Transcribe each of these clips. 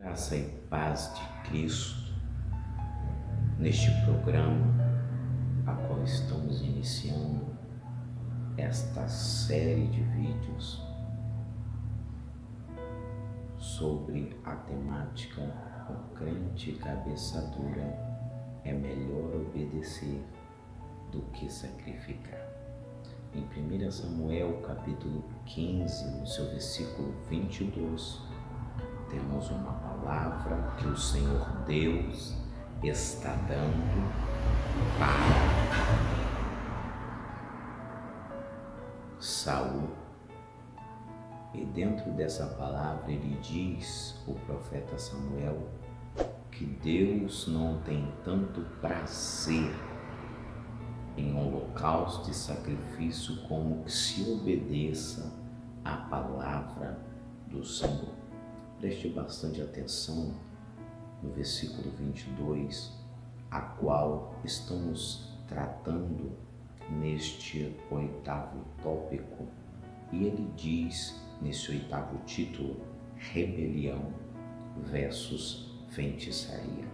Graça e paz de Cristo, neste programa a qual estamos iniciando esta série de vídeos sobre a temática o crente cabeça dura é melhor obedecer do que sacrificar. Em 1 Samuel capítulo 15, no seu versículo 22, temos uma palavra que o Senhor Deus está dando para Saul. E dentro dessa palavra ele diz, o profeta Samuel, que Deus não tem tanto prazer em holocausto e sacrifício como que se obedeça à palavra do Senhor. Preste bastante atenção no versículo 22, a qual estamos tratando neste 8º tópico, e ele diz nesse 8º título, rebelião versus feitiçaria.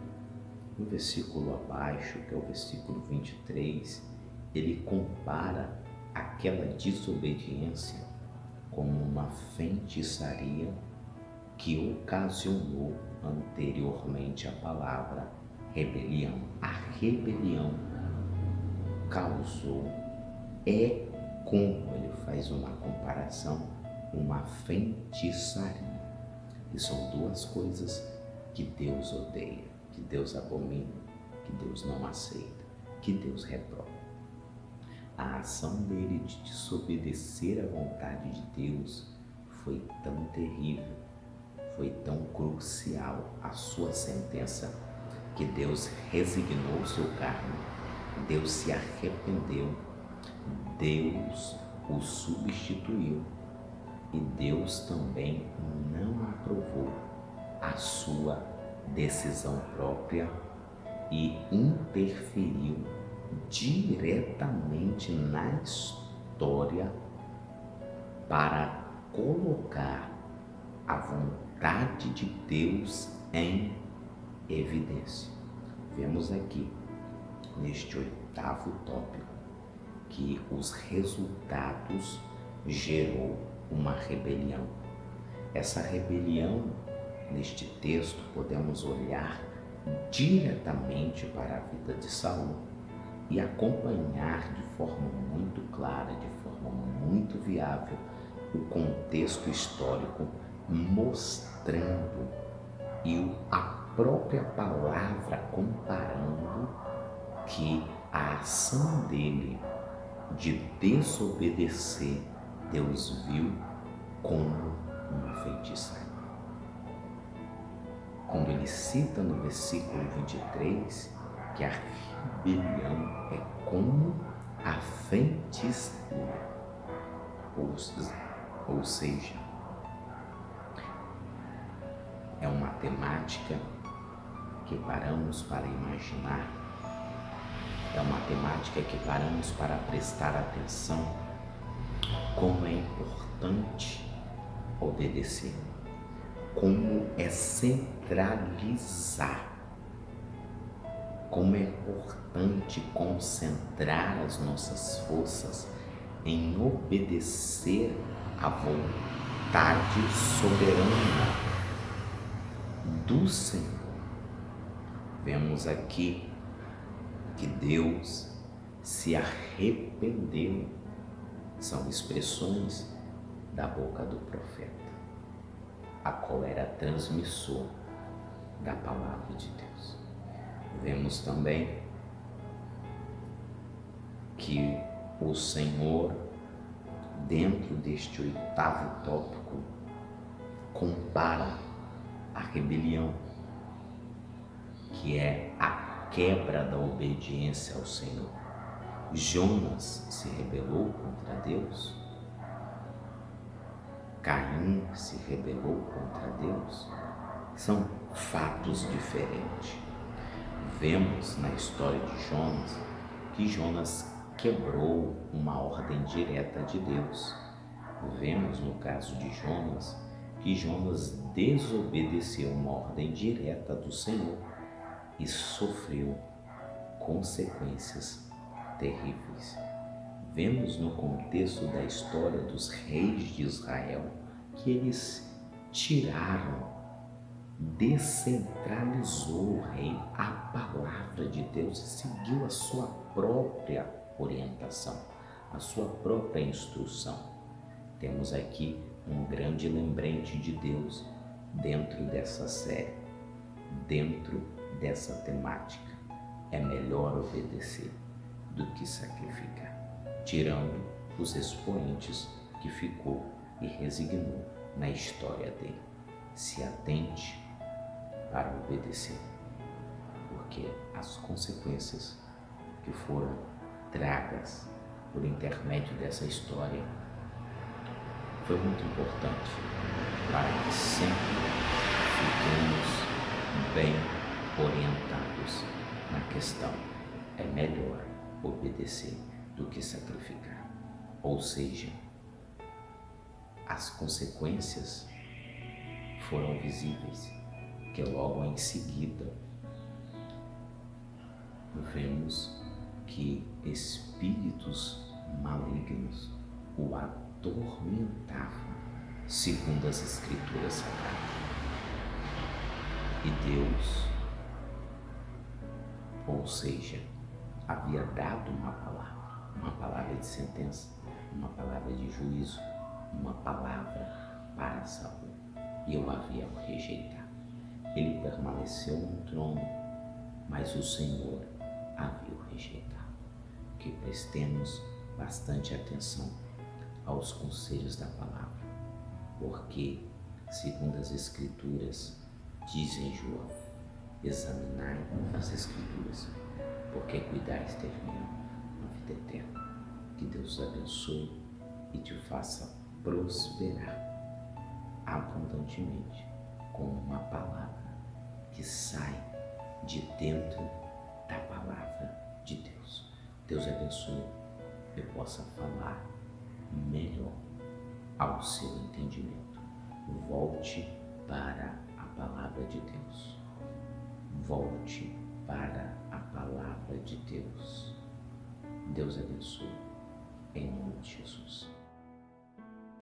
No versículo abaixo, que é o versículo 23, ele compara aquela desobediência como uma feitiçaria que ocasionou anteriormente a palavra rebelião. A rebelião causou, como ele faz uma comparação, uma feitiçaria. E são duas coisas que Deus odeia, que Deus abomina, que Deus não aceita, que Deus reprova. A ação dele de desobedecer à vontade de Deus foi tão terrível, foi tão crucial a sua sentença, que Deus resignou o seu cargo, Deus se arrependeu, Deus o substituiu e Deus também não aprovou a sua decisão própria e interferiu diretamente na história para colocar a vontade de Deus em evidência. Vemos aqui, neste 8º tópico, que os resultados gerou uma rebelião. Essa rebelião, neste texto, podemos olhar diretamente para a vida de Saul e acompanhar de forma muito clara, de forma muito viável, o contexto histórico, mostrando e a própria palavra comparando que a ação dele de desobedecer, Deus viu como uma feitiçaria. Quando ele cita no versículo 23 que a rebelião é como a feitiçaria, ou seja, é uma temática que paramos para imaginar, é uma temática que paramos para prestar atenção, como é importante obedecer, como é centralizar, como é importante concentrar as nossas forças em obedecer à vontade soberana do Senhor. Vemos aqui que Deus se arrependeu, são expressões da boca do profeta, a qual era transmissor da palavra de Deus. Vemos também que o Senhor, dentro deste 8º tópico, compara a rebelião, que é a quebra da obediência ao Senhor. Jonas se rebelou contra Deus, Caim se rebelou contra Deus. São fatos diferentes. Vemos na história de Jonas que Jonas quebrou uma ordem direta de Deus. Vemos no caso de Jonas que Jonas desobedeceu uma ordem direta do Senhor e sofreu consequências terríveis. Vemos no contexto da história dos reis de Israel que eles descentralizou o rei a palavra de Deus e seguiu a sua própria orientação, a sua própria instrução. Temos aqui um grande lembrete de Deus dentro dessa série, dentro dessa temática. É melhor obedecer do que sacrificar, tirando os expoentes que ficou e resignou na história dele. Se atente para obedecer, porque as consequências que foram tragas por intermédio dessa história foi muito importante para que sempre fiquemos bem orientados na questão. É melhor obedecer do que sacrificar. Ou seja, as consequências foram visíveis, que logo em seguida vemos que espíritos malignos o atormentavam, segundo as Escrituras Sagradas. E Deus, ou seja, havia dado uma palavra de sentença, uma palavra de juízo, uma palavra para Saul, e o havia rejeitado. Ele permaneceu no trono, mas o Senhor havia o rejeitado. Que prestemos bastante atenção aos conselhos da palavra, porque, segundo as Escrituras, dizem João, examinai as Escrituras, porque cuidais ter na vida eterna. Que Deus te abençoe e te faça prosperar abundantemente com uma palavra que sai de dentro da palavra de Deus. Deus abençoe e possa falar melhor ao seu entendimento. Volte para a palavra de Deus. Volte para a palavra de Deus. Deus abençoe, em nome de Jesus.